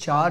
4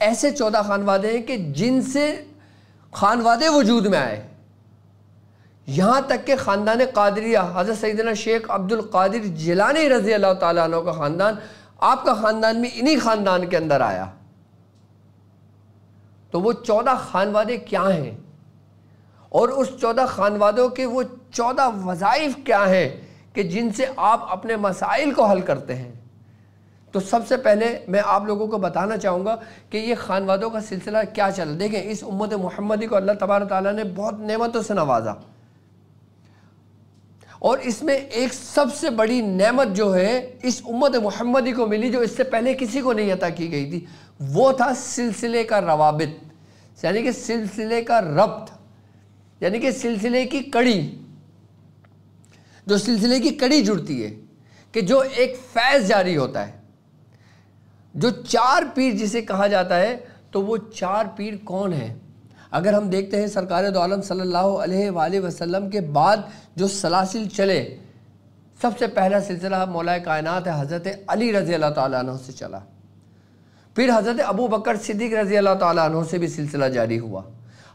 ایسے 14 خانوادے ہیں کہ جن سے خانوادے وجود میں آئے، یہاں تک کہ خاندان قادریہ، حضرت سیدنا شیخ عبد القادر جیلانی رضی اللہ تعالیٰ عنہ کا خاندان، آپ کا خاندان بھی انہی خاندان کے اندر آیا۔ تو وہ 14 خانوادے کیا ہیں، اور اس 14 خانوادوں کے وہ 14 وظائف کیا ہیں کہ جن سے آپ اپنے مسائل کو حل کرتے ہیں۔ تو سب سے پہلے میں آپ لوگوں کو بتانا چاہوں گا کہ یہ خانوادوں کا سلسلہ کیا چل رہا ہے۔ دیکھیں، اس امت محمدی کو اللہ تبارک تعالیٰ نے بہت نعمتوں سے نوازا، اور اس میں ایک سب سے بڑی نعمت جو ہے اس امت محمدی کو ملی، جو اس سے پہلے کسی کو نہیں عطا کی گئی تھی، وہ تھا سلسلے کا روابط، یعنی کہ سلسلے کا ربط، یعنی کہ سلسلے کی کڑی، جو سلسلے کی کڑی جڑتی ہے، کہ جو ایک فیض جاری ہوتا ہے، جو 4 پیر جسے کہا جاتا ہے۔ تو وہ 4 پیر کون ہیں؟ اگر ہم دیکھتے ہیں سرکار دو عالم صلی اللہ علیہ وآلہ وسلم کے بعد جو سلاسل چلے، سب سے پہلا سلسلہ مولا کائنات ہے حضرت علی رضی اللہ تعالیٰ عنہ سے چلا، پھر حضرت ابو بکر صدیق رضی اللہ تعالیٰ عنہ سے بھی سلسلہ جاری ہوا،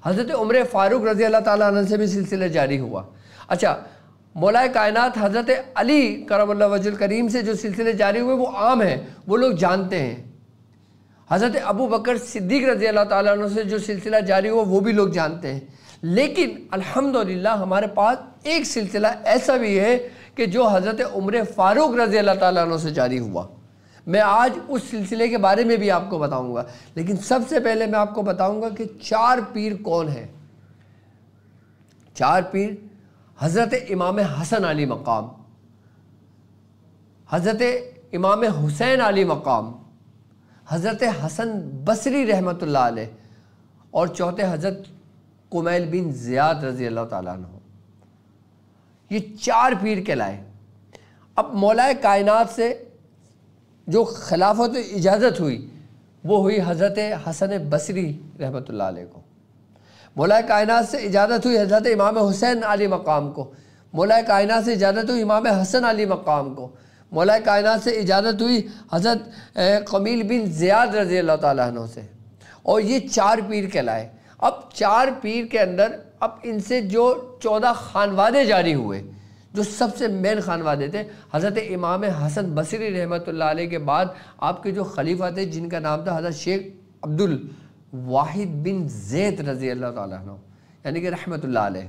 حضرت عمر فاروق رضی اللہ تعالیٰ عنہ سے بھی سلسلہ جاری ہوا۔ اچھا، مولا کائنات حضرت علی کرم اللہ وجہ الکریم سے جو سلسلے جاری ہوئے وہ عام ہیں، وہ لوگ جانتے ہیں۔ حضرت ابو بکر صدیق رضی اللہ تعالیٰ عنہ سے جو سلسلہ جاری ہوا وہ بھی لوگ جانتے ہیں۔ لیکن الحمدللہ ہمارے پاس ایک سلسلہ ایسا بھی ہے کہ جو حضرت عمر فاروق رضی اللہ تعالیٰ عنہ سے جاری ہوا۔ میں آج اس سلسلے کے بارے میں بھی آپ کو بتاؤں گا، لیکن سب سے پہلے میں آپ کو بتاؤں گا کہ 4 پیر کون ہیں۔ 4 پیر: حضرت امام حسن علی مقام، حضرت امام حسین علی مقام، حضرت حسن بصری رحمۃ اللہ علیہ، اور چوتھے حضرت کمیل بن زیاد رضی اللہ تعالیٰ عنہ۔ یہ 4 پیر کہلائے۔ اب مولا کائنات سے جو خلافت اجازت ہوئی وہ ہوئی حضرت حسن بصری رحمۃ اللہ علیہ کو، مولا کائنات سے اجازت ہوئی حضرت امام حسین علی مقام کو، مولا کائنات سے اجازت ہوئی امام حسن علی مقام کو، مولا کائنات سے اجازت ہوئی حضرت کمیل بن زیاد رضی اللہ تعالیٰ عنہ سے، اور یہ 4 پیر کہلائے۔ اب 4 پیر کے اندر اب ان سے جو 14 خانوادے جاری ہوئے، جو سب سے مین خانوادے تھے، حضرت امام حسن بصری رحمۃ اللہ علیہ کے بعد آپ کے جو خلیفہ تھے جن کا نام تھا حضرت شیخ عبد الواحد بن زید رضی اللہ تعالیٰ عنہ، یعنی کہ رحمۃ اللہ علیہ،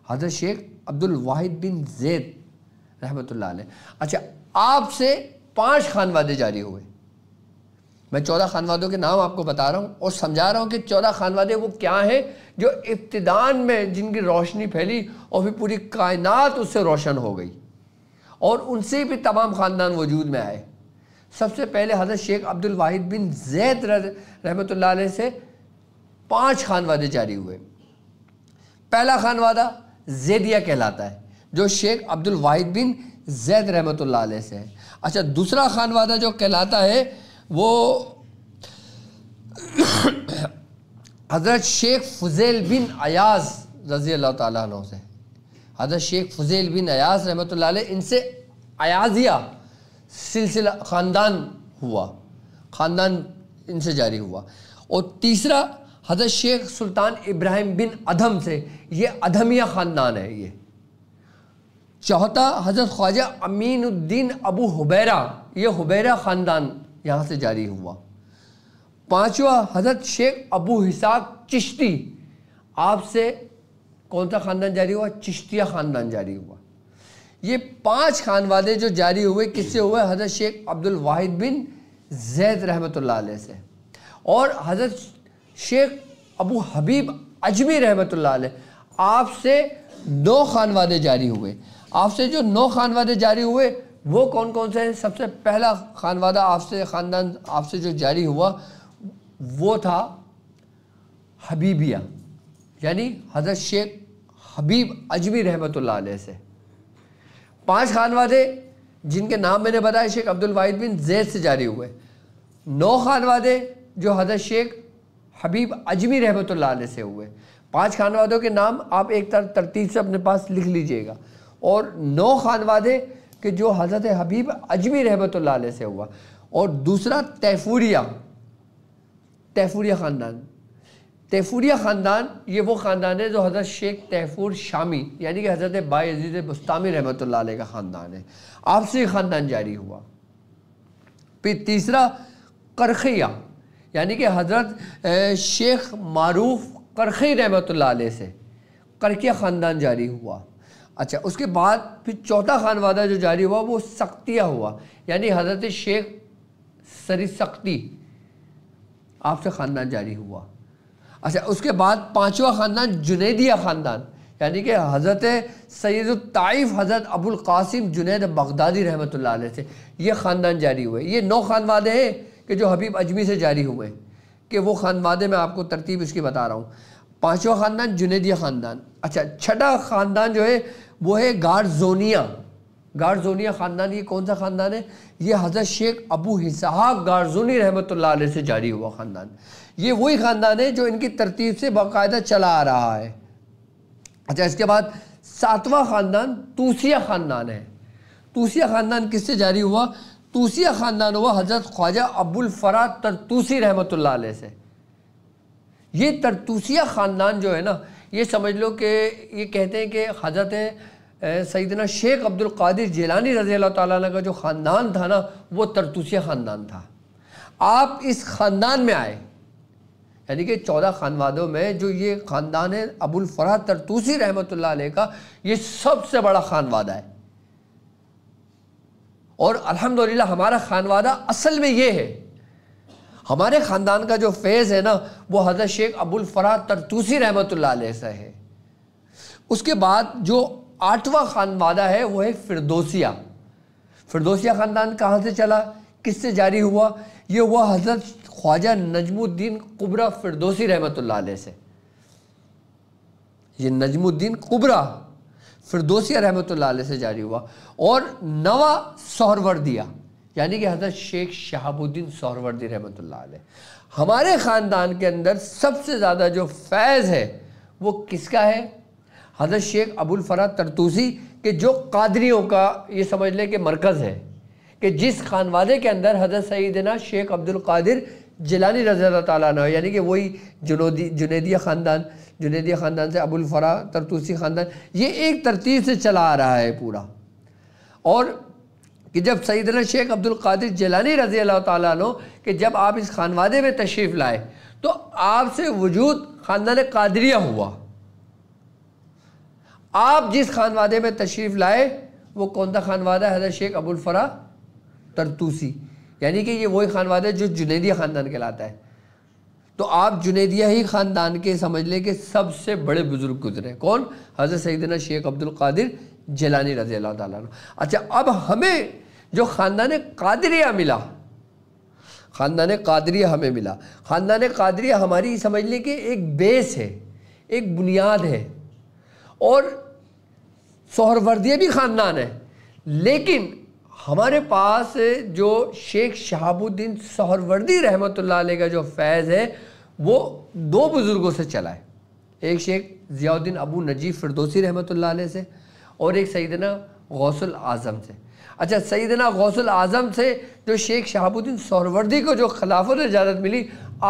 حضرت شیخ عبد الواحد بن زید رحمۃ اللہ علیہ۔ اچھا، آپ سے 5 خانوادے جاری ہوئے۔ میں 14 خانوادوں کے نام آپ کو بتا رہا ہوں اور سمجھا رہا ہوں کہ 14 خانوادے وہ کیا ہیں جو ابتدان میں جن کی روشنی پھیلی اور پھر پوری کائنات اس سے روشن ہو گئی، اور ان سے بھی تمام خاندان وجود میں آئے۔ سب سے پہلے حضرت شیخ عبد الواحد بن زید رحمۃ اللہ علیہ سے 5 خانوادے جاری ہوئے۔ پہلا خانوادہ زیدیہ کہلاتا ہے، جو شیخ عبد الواحد بن زید رحمۃ اللہ علیہ سے ہے۔ اچھا، دوسرا خانوادہ جو کہلاتا ہے وہ حضرت شیخ فضیل بن ایاز رضی اللہ تعالیٰ عنہ سے، حضرت شیخ فضیل بن ایاز رحمۃ اللہ علیہ، ان سے ایازیہ سلسلہ خاندان ہوا، خاندان ان سے جاری ہوا۔ اور تیسرا حضرت شیخ سلطان ابراہیم بن ادھم سے، یہ ادھمیہ خاندان ہے یہ۔ چوتھا حضرت خواجہ امین الدین ابو حبیرہ، یہ حبیرہ خاندان یہاں سے جاری ہوا۔ 5واں حضرت شیخ ابو اسحاق چشتی، آپ سے کون سا خاندان جاری ہوا؟ چشتیہ خاندان جاری ہوا۔ یہ 5 خانوادے جو جاری ہوئے کس سے ہوئے؟ حضرت شیخ عبد الواحد بن زید رحمۃ اللہ علیہ سے، اور حضرت شیخ ابو حبیب اجمی رحمۃ اللہ علیہ، آپ سے 9 خانوادے جاری ہوئے۔ آپ سے جو 9 خانوادے جاری ہوئے وہ کون کون سے ہیں؟ سب سے پہلا خانوادہ خاندان آپ سے جو جاری ہوا وہ تھا حبیبیہ، یعنی حضرت شیخ حبیب اجمی رحمۃ اللہ علیہ سے۔ 5 خانوادے جن کے نام میں نے بتایا شیخ عبد الواحد بن زید سے جاری ہوئے، 9 خانوادے جو حضرت شیخ حبیب اجمی رحمۃ اللہ علیہ سے ہوئے۔ 5 خانوادوں کے نام آپ ایک ترتیب سے اپنے پاس لکھ لیجئے گا، اور 9 خانوادے کہ جو حضرت حبیب اجمی رحمۃ اللہ علیہ سے ہوا۔ اور دوسرا تیفوریہ، تیفوریہ خاندان. تیفوریہ خاندان یہ وہ خاندان ہے جو حضرت شیخ تیفور شامی یعنی کہ حضرت بایزید بستامی رحمۃ اللہ علیہ کا خاندان ہے. آپ سے یہ خاندان جاری ہوا. پھر تیسرا قرخیہ یعنی کہ حضرت شیخ معروف قرخی رحمۃ اللہ علیہ سے قرخیہ خاندان جاری ہوا. اچھا اس کے بعد پھر چوتھا خانوادہ جو جاری ہوا وہ سختیہ ہوا یعنی حضرت شیخ سری سختی آپ سے خاندان جاری ہوا. اچھا اس کے بعد پانچواں خاندان جنیدیہ خاندان یعنی کہ حضرت سید الطائف حضرت ابو القاسم جنید بغدادی رحمۃ اللہ علیہ سے یہ خاندان جاری ہوئے. یہ 9 خانوادے ہیں کہ جو حبیب اجمی سے جاری ہوئے کہ وہ خانوادے میں آپ کو ترتیب اس کی بتا رہا ہوں. پانچواں خاندان جنیدیہ خاندان. اچھا چھٹا خاندان جو ہے وہ ہے گارزونیہ. گارزونیہ خاندان یہ کون سا خاندان ہے؟ یہ حضرت شیخ ابو اسحاق گارزونی رحمۃ اللہ علیہ سے جاری ہوا خاندان. یہ وہی خاندان ہے جو ان کی ترتیب سے باقاعدہ چلا آ رہا ہے. اچھا اس کے بعد 7واں خاندان توسیہ خاندان ہے. توسیہ خاندان کس سے جاری ہوا؟ توسیہ خاندان ہوا حضرت خواجہ ابو الفرا طرطوسی رحمۃ اللہ علیہ سے. یہ طرطوسیہ خاندان جو ہے نا یہ سمجھ لو کہ یہ کہتے ہیں کہ حضرت سیدنا شیخ عبد القادر جیلانی رضی اللہ تعالیٰ عنہ کا جو خاندان تھا نا وہ طرطوسیہ خاندان تھا. آپ اس خاندان میں آئے یعنی کہ 14 خانوادوں میں جو یہ خاندان ہے ابو الفرا طرطوسی رحمۃ اللہ علیہ کا یہ سب سے بڑا خانوادہ ہے. اور الحمدللہ ہمارا خانوادہ اصل میں یہ ہے. ہمارے خاندان کا جو فیض ہے نا وہ حضرت شیخ ابو الفرا طرطوسی رحمۃ اللہ علیہ سے ہے. اس کے بعد جو 8واں خانوادہ ہے وہ ہے فردوسیہ. فردوسیہ خاندان کہاں سے چلا، کس سے جاری ہوا؟ یہ ہوا حضرت خواجہ نجم الدین قبرہ فردوسی رحمۃ اللہ علیہ سے. یہ نجم الدین قبرہ فردوسیہ رحمۃ اللہ علیہ سے جاری ہوا. اور 9واں سہروردیہ یعنی کہ حضرت شیخ شہاب الدین سہروردی رحمۃ اللہ علیہ. ہمارے خاندان کے اندر سب سے زیادہ جو فیض ہے وہ کس کا ہے؟ حضرت شیخ ابو الفرا طرطوسی کہ جو قادریوں کا یہ سمجھ لے کہ مرکز ہے کہ جس خانوادے کے اندر حضرت سیدنا شیخ عبد القادر جیلانی رضی اللہ تعالیٰ عنہ یعنی کہ وہی جنیدیہ خاندان سے ابو الفرا طرطوسی خاندان یہ ایک ترتیب سے چلا آ رہا ہے پورا. اور کہ جب سیدنا شیخ عبد القادر جیلانی رضی اللہ تعالیٰ عنہ کہ جب آپ اس خانوادے میں تشریف لائے تو آپ سے وجود خاندان قادریہ ہوا. آپ جس خانوادے میں تشریف لائے وہ کون سا خانوادہ ہے؟ حضرت شیخ ابو الفرا طرطوسی یعنی کہ یہ وہی خانوادہ ہے جو جنیدیہ خاندان کہلاتا ہے. تو آپ جنیدیہ ہی خاندان کے سمجھ لیں کہ سب سے بڑے بزرگ گزرے. کون؟ حضرت سیدنا شیخ عبد القادر جیلانی رضی اللہ تعالیٰ عنہ. اچھا اب ہمیں جو خاندان قادریہ ملا، خاندان قادریہ ہمیں ملا. خاندان قادریہ ہماری سمجھ لیں کہ ایک بیس ہے، ایک بنیاد ہے. اور سہروردیہ بھی خاندان ہے لیکن ہمارے پاس جو شیخ شہاب الدین سہروردی رحمۃ اللہ علیہ کا جو فیض ہے وہ 2 بزرگوں سے چلا ہے. ایک شیخ ضیاء الدین ابو نجیب فردوسی رحمۃ اللہ علیہ سے اور ایک سیدنا غوث الاعظم سے. اچھا سیدنا غوث الاعظم سے جو شیخ شہاب الدین سہروردی کو جو خلافت اجازت ملی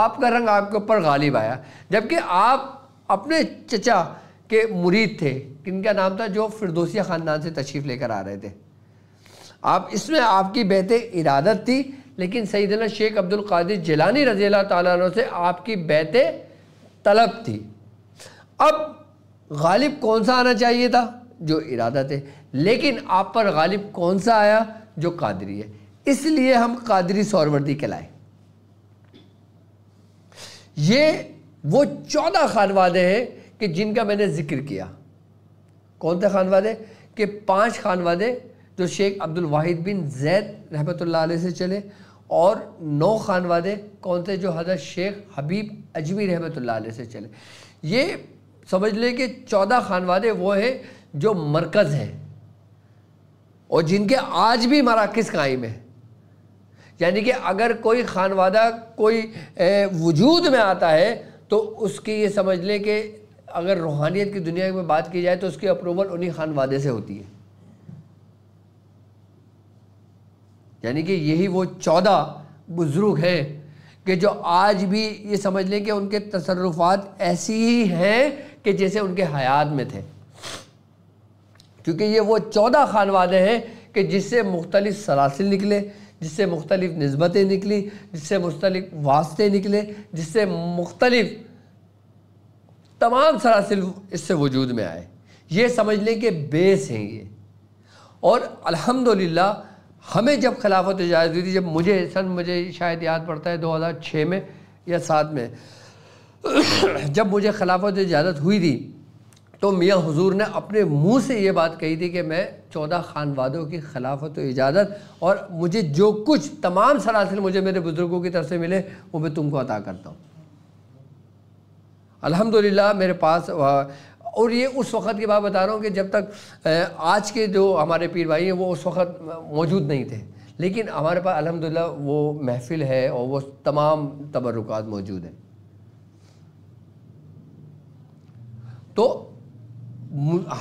آپ کا رنگ آپ کے اوپر غالب آیا. جبکہ آپ اپنے چچا کے مرید تھے کن کا نام تھا جو فردوسیہ خاندان سے تشریف لے کر آ رہے تھے. آپ اس میں آپ کی بیعت ارادت تھی لیکن سیدنا شیخ عبد القادر جیلانی رضی اللہ تعالیٰ عنہ سے آپ کی بیعت طلب تھی. اب غالب کون سا آنا چاہیے تھا؟ جو ارادت ہے. لیکن آپ پر غالب کون سا آیا؟ جو قادری ہے. اس لیے ہم قادری سہروردی کہلائے. یہ وہ 14 خانوادے ہیں کہ جن کا میں نے ذکر کیا. کون سے خانوادے؟ کہ 5 خانوادے جو شیخ عبد الواحد بن زید رحمۃ اللہ علیہ سے چلے اور 9 خانوادے کون سے جو حضرت شیخ حبیب اجمی رحمۃ اللہ علیہ سے چلے. یہ سمجھ لیں کہ 14 خانوادے وہ ہیں جو مرکز ہیں اور جن کے آج بھی مراکز قائم ہیں. یعنی کہ اگر کوئی خانوادہ کوئی وجود میں آتا ہے تو اس کی یہ سمجھ لیں کہ اگر روحانیت کی دنیا میں بات کی جائے تو اس کی اپروول انہی خانوادے سے ہوتی ہے. یعنی کہ یہی وہ 14 بزرگ ہیں کہ جو آج بھی یہ سمجھ لیں کہ ان کے تصرفات ایسی ہی ہیں کہ جیسے ان کے حیات میں تھے، کیونکہ یہ وہ 14 خانوادے ہیں کہ جس سے مختلف سلاسل نکلے، جس سے مختلف نسبتیں نکلی، جس سے مختلف واسطے نکلے، جس سے مختلف تمام سلاسل اس سے وجود میں آئے. یہ سمجھ لیں کہ بیس ہیں یہ. اور الحمدللہ ہمیں جب خلافت اجازت ہوئی تھی، جب مجھے شاید یاد پڑتا ہے 2006 میں یا 7 میں جب مجھے خلافت اجازت ہوئی تھی، تو میاں حضور نے اپنے منہ سے یہ بات کہی تھی کہ میں 14 خانوادوں کی خلافت و اجازت اور مجھے جو کچھ تمام سلاسل مجھے میرے بزرگوں کی طرف سے ملے وہ میں تم کو عطا کرتا ہوں. الحمدللہ میرے پاس، اور یہ اس وقت کی بات بتا رہا ہوں کہ جب تک آج کے جو ہمارے پیر بھائی ہیں وہ اس وقت موجود نہیں تھے، لیکن ہمارے پاس الحمدللہ وہ محفل ہے اور وہ تمام تبرکات موجود ہیں. تو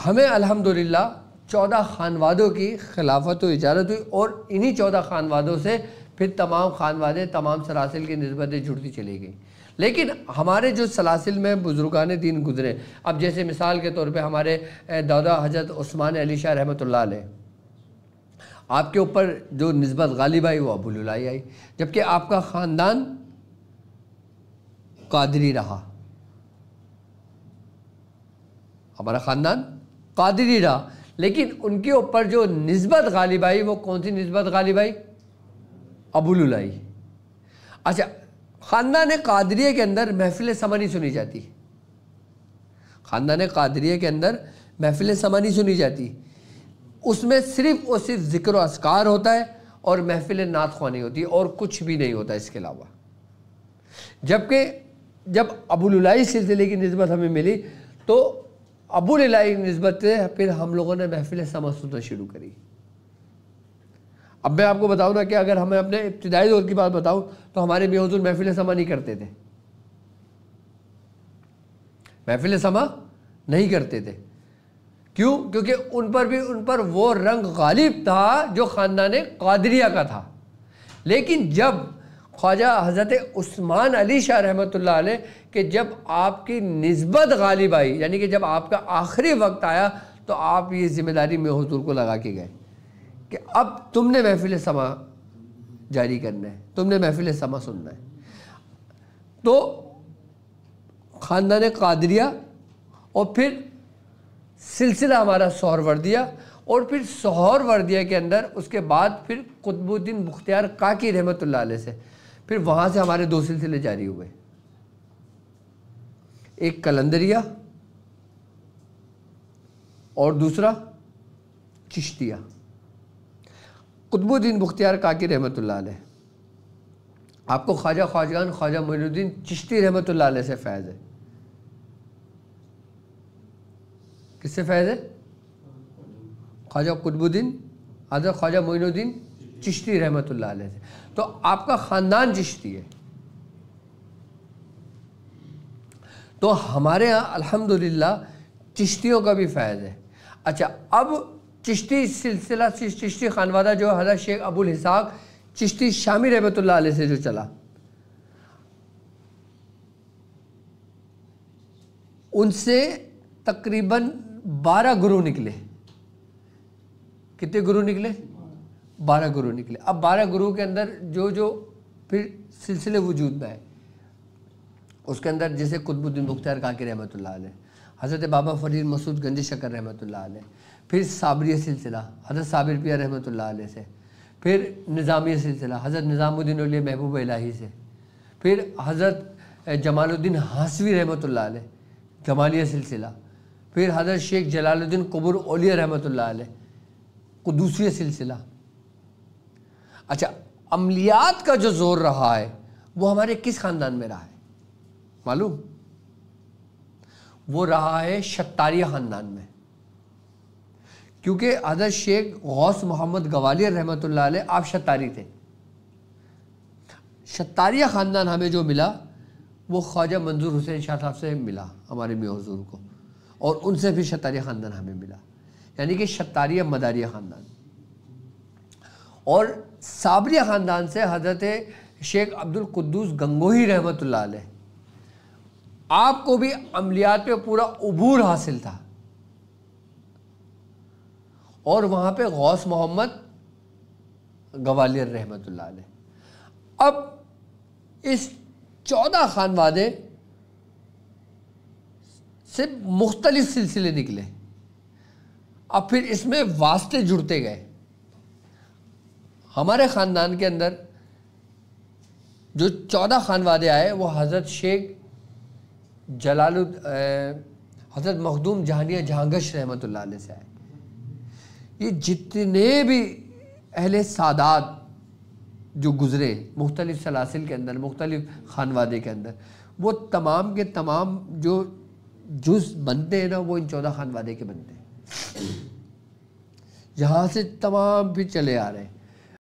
ہمیں الحمدللہ 14 خانوادوں کی خلافت و اجازت ہوئی، اور انہی 14 خانوادوں سے پھر تمام خانوادے تمام سلاسل کی نسبتیں جڑتی چلی گئیں. لیکن ہمارے جو سلاسل میں بزرگان دین گزرے، اب جیسے مثال کے طور پہ ہمارے دادا حضرت عثمان علی شاہ رحمۃ اللہ علیہ، آپ کے اوپر جو نسبت غالب آئی وہ ابوالعلائی آئی، جبکہ آپ کا خاندان قادری رہا. ہمارا خاندان قادری رہا، لیکن ان کے اوپر جو نسبت غالب آئی وہ کون سی نسبت غالب آئی؟ ابوالعلائی. اچھا، خاندان قادریہ کے اندر محفل سما نہیں سنی جاتی، خاندان قادریہ کے اندر محفل سما نہیں سنی جاتی، اس میں صرف اور صرف ذکر و اذکار ہوتا ہے اور محفل نعت خوانی ہوتی ہے اور کچھ بھی نہیں ہوتا اس کے علاوہ. جبکہ جب ابوالعلائی سلسلے کی نسبت ہمیں ملی تو ابوالعلائی نسبت سے پھر ہم لوگوں نے محفل سما سننا شروع کری. اب میں آپ کو بتاؤں نا کہ اگر ہمیں اپنے ابتدائی دور کی بات بتاؤں تو ہمارے میاں حضور محفل سما نہیں کرتے تھے، محفل سما نہیں کرتے تھے. کیوں؟ کیونکہ ان پر وہ رنگ غالب تھا جو خاندان قادریہ کا تھا. لیکن جب خواجہ حضرت عثمان علی شاہ رحمۃ اللہ علیہ کہ جب آپ کی نسبت غالب آئی، یعنی کہ جب آپ کا آخری وقت آیا، تو آپ یہ ذمہ داری میں حضور کو لگا کے گئے کہ اب تم نے محفل سما جاری کرنا ہے، تم نے محفل سما سننا ہے. تو خاندان قادریہ اور پھر سلسلہ ہمارا سہروردیہ، اور پھر سہروردیہ کے اندر اس کے بعد پھر قطب الدین بختیار کاکی رحمۃ اللہ علیہ سے، پھر وہاں سے ہمارے 2 سلسلے جاری ہوئے، ایک قلندریہ اور دوسرا چشتیہ. قطب الدین بختیار کاکی رحمۃ اللہ علیہ، آپ کو خواجہ خواجگان خواجہ معین الدین چشتی رحمۃ اللہ علیہ سے فیض ہے. کس سے فیض ہے؟ خواجہ قطب الدین حضرت خواجہ معین الدین چشتی رحمۃ اللہ علیہ سے. تو آپ کا خاندان چشتی ہے. تو ہمارے ہاں الحمدللہ چشتیوں کا بھی فیض ہے. اچھا، اب چشتی سلسلہ چشتی خانوادہ جو حضرت شیخ ابوالاسحاق چشتی شامی رحمۃ اللہ علیہ سے جو چلا، ان سے تقریباً 12 گروہ نکلے. کتنے گروہ نکلے؟ 12 گروہ نکلے. اب 12 گروہ کے اندر جو پھر سلسلے وجود میں آئے، اس کے اندر جیسے قطب الدین بختیار کاکی رحمۃ اللہ علیہ، حضرت بابا فرید مسعود گنج شکر رحمۃ اللہ علیہ، پھر صابریہ سلسلہ حضرت صابر پیر رحمۃ اللہ علیہ سے، پھر نظامیہ سلسلہ حضرت نظام الدین اولیاء محبوب الہی سے، پھر حضرت جمال الدین ہاسوی رحمۃ اللہ علیہ جمالیہ سلسلہ، پھر حضرت شیخ جلال الدین قبور اولیاء رحمۃ اللہ علیہ قدوسیہ سلسلہ. اچھا، عملیات کا جو زور رہا ہے وہ ہمارے کس خاندان میں رہا ہے معلوم؟ وہ رہا ہے شتاریہ خاندان میں. کیونکہ حضرت شیخ غوث محمد گوالیار رحمۃ اللہ علیہ آپ شتاری تھے. شتاریہ خاندان ہمیں جو ملا وہ خواجہ منظور حسین شاہ صاحب سے ملا ہمارے میاں حضور کو، اور ان سے پھر شتاریہ خاندان ہمیں ملا، یعنی کہ شتاریہ مداریہ خاندان. اور صابریہ خاندان سے حضرت شیخ عبدالقدوس گنگوہی رحمۃ اللہ علیہ، آپ کو بھی عملیات پہ پورا عبور حاصل تھا، اور وہاں پہ غوث محمد گوالیر رحمۃ اللہ علیہ۔ اب اس 14 خانوادے سے مختلف سلسلے نکلے، اب پھر اس میں واسطے جڑتے گئے۔ ہمارے خاندان کے اندر جو 14 خانوادے آئے وہ حضرت شیخ حضرت مخدوم جہانیہ جہانگش رحمۃ اللہ علیہ سے آئے۔ یہ جتنے بھی اہل سادات جو گزرے مختلف سلاسل کے اندر، مختلف خانوادے کے اندر، وہ تمام کے تمام جو جز بنتے ہیں نا، وہ ان 14 خانوادے کے بنتے ہیں۔ یہاں سے تمام بھی چلے آ رہے ہیں۔